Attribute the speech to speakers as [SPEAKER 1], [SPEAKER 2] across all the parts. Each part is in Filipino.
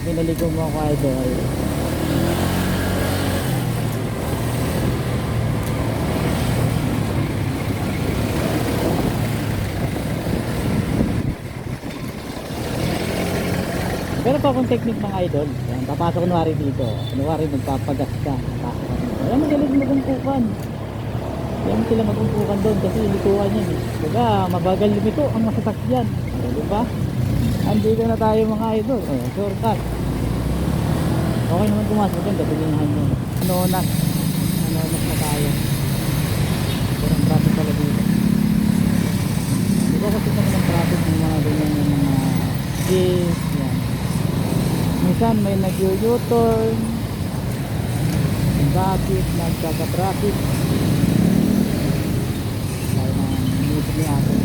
[SPEAKER 1] Pinaligo mo ako idol. Pero pa akong technique mga idol. Yan, papasok kunwari dito. Kunwari magpapagas ka. Papasok ka dito. Ayan, magaling magumpukan. Ayan sila magumpukan doon kasi lituan yan eh. Diba, mabagal lumito ang masasakyan. Diba? Andito na tayo mga idol. Oh, shortcut. Okay naman pumasok yan. Gatulinhan nyo. Anonas. Anonas na tayo. Parang traffic pala dito. Diba kasi naman ang traffic ng mga ganyan yung mga jeep. Yan. Minsan may nag-u-turn. Bakit nagkaka-traffic? Kaya na minute ni atin.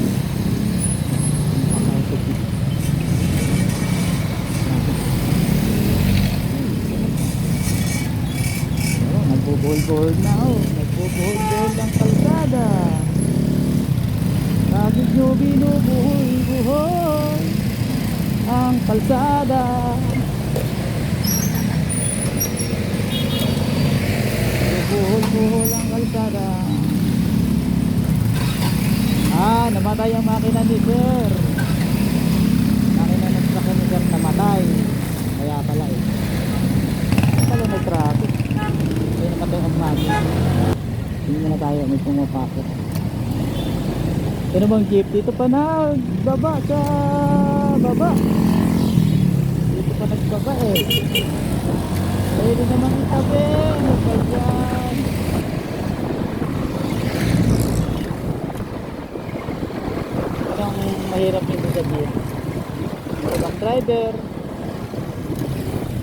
[SPEAKER 1] Nagbubuhol-buhol na nagbubuhol-buhol ang kalsada. Bakit nyo binubuhol-buhol ang kalsada? Buhol-buhol ang kalsada. Namatay ang makina ni sir. Makina ng truck ni sir namatay. Kaya pala eh. Pala may traffic. Kaya namatay ang makina. Hindi na tayo, may pumapasok. Ano bang jeep? Dito pa nagbaba sa baba. Dito pa nagbaba eh. Pwede naman itabi. Ano pa dyan? Anong mahirap nito sabihin? Ibang driver.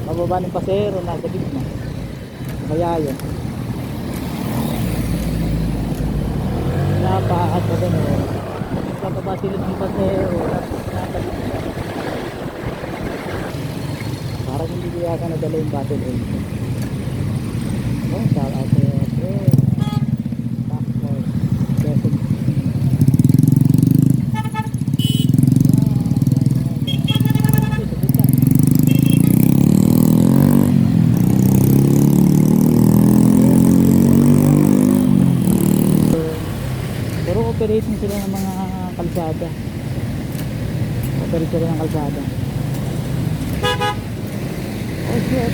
[SPEAKER 1] Mababa ng pasero. Nasa gitna. Kaya yun. Napaat pa gano'n. Kapaba sila ng pasero. Nasa gitna. Parang hindi ko yata nadala yung battle oil. Oh, shout out to you, bro. Backboard. Blessing. Pero operate na sila ng mga kalsada. Operate sila ng kalsada. Oh shit.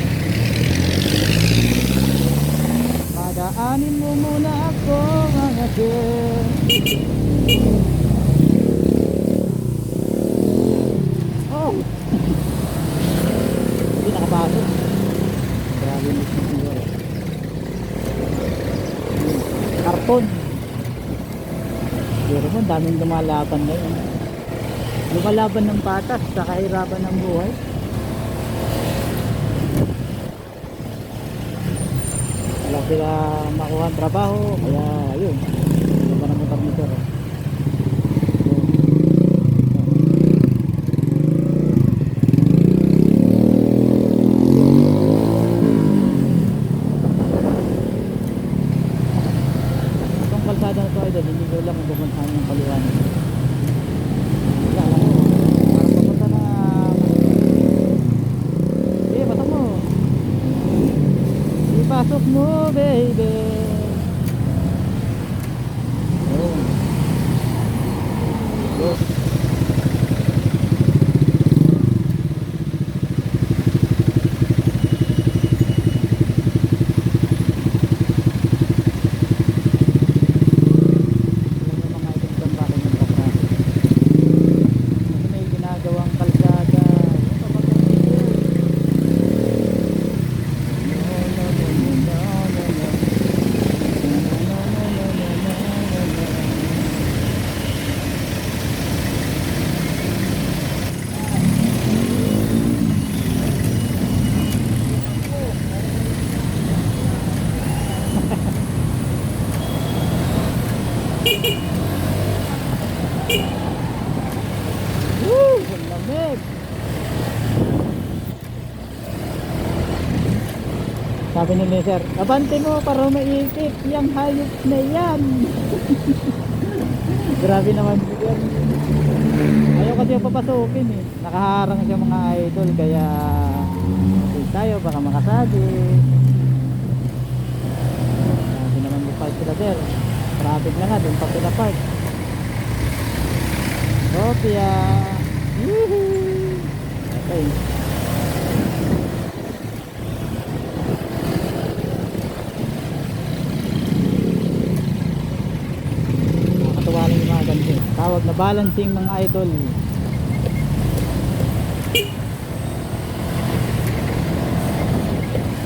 [SPEAKER 1] Padaanin mo muna ako mga sir. Oh. Hindi nakapasok. Grabe yung siguro. Karton. Pero mo daming lumalaban ngayon. Lumalaban ng patas sa kahirapan ng buhay. Wala sila makuha ang trabaho, kaya yun, hindi pa naman kami sir. Itong kalsada na ito ay dahil hindi ko lang kung pupuntahan yung kaliwan. Wala lang, parang papunta na bata mo. Ipasok mo baby. Oh. Oh. Woo! Ang lamig! Sabi ni Mister, abante mo para maiikip yung hayop na yan. Grabe naman yan. Ayaw kasi yung papasukin eh. Nakaharang siya mga idol, kaya okay tayo, baka makasabi. Hindi naman mag-park sila sir. Traffic na nga, doon pa sila park. Sofia. Yee! Okay. Nakakatuwa lang yung mga ganito. Tawag na balancing mga idol.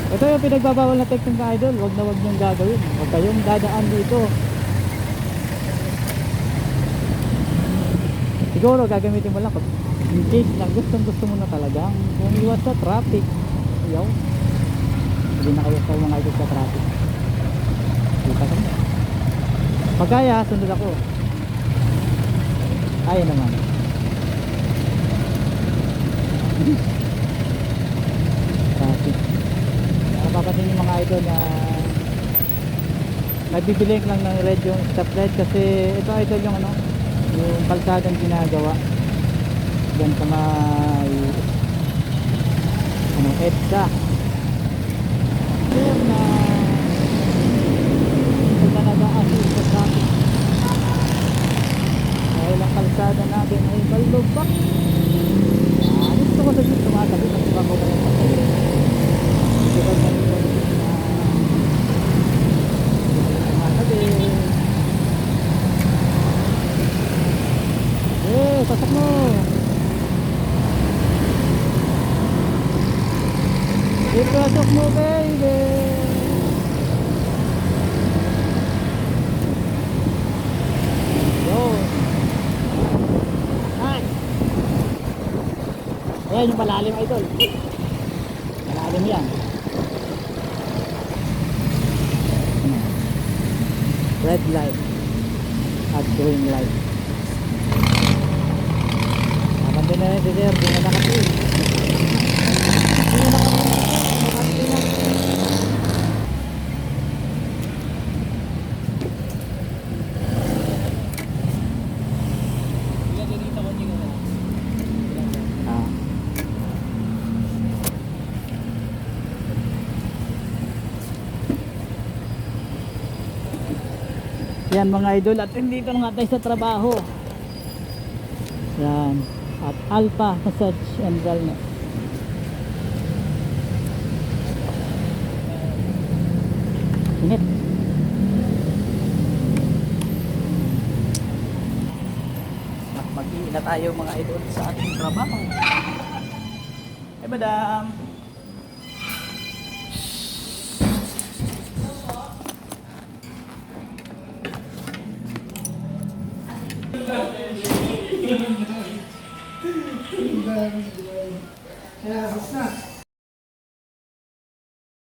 [SPEAKER 1] Ito yung pinagbabawal na technique mga idol. Huwag na huwag niyong gagawin. Huwag kayong dadaan dito. Siguro gagamitin mo lang pag in case na gusto mo na talagang umiwas sa traffic. Ayaw. Hindi na kayo sa mga idol sa traffic. Kita ka mo. Pagkaya, sunod ako. Kaya naman. Traffic. Napapasin yung mga idol na nagbibiling lang ng red yung stop red kasi ito idol yung ano, yung kalsadang ginagawa dyan sa may ano, EDSA yun na ito talaga sa traffic dahil ang kalsada natin ay balubak. Gusto ko sa dito tumatabi kasi bako na yung patabi hindi ba sa dito sasak mo. Ipasok mo baby. Yo. Ay. Ayan yung malalim idol. Malalim yan. Red light at green light. Doon na si sir, doon na nakapin. Doon na nakapin. Yan mga idol, at dito na nga tayo sa trabaho. Yan. At Alpha Massage and Wellness. Init. Mag-iina tayo mga idol sa ating trabaho. Hey madam.
[SPEAKER 2] Yeah, it's not.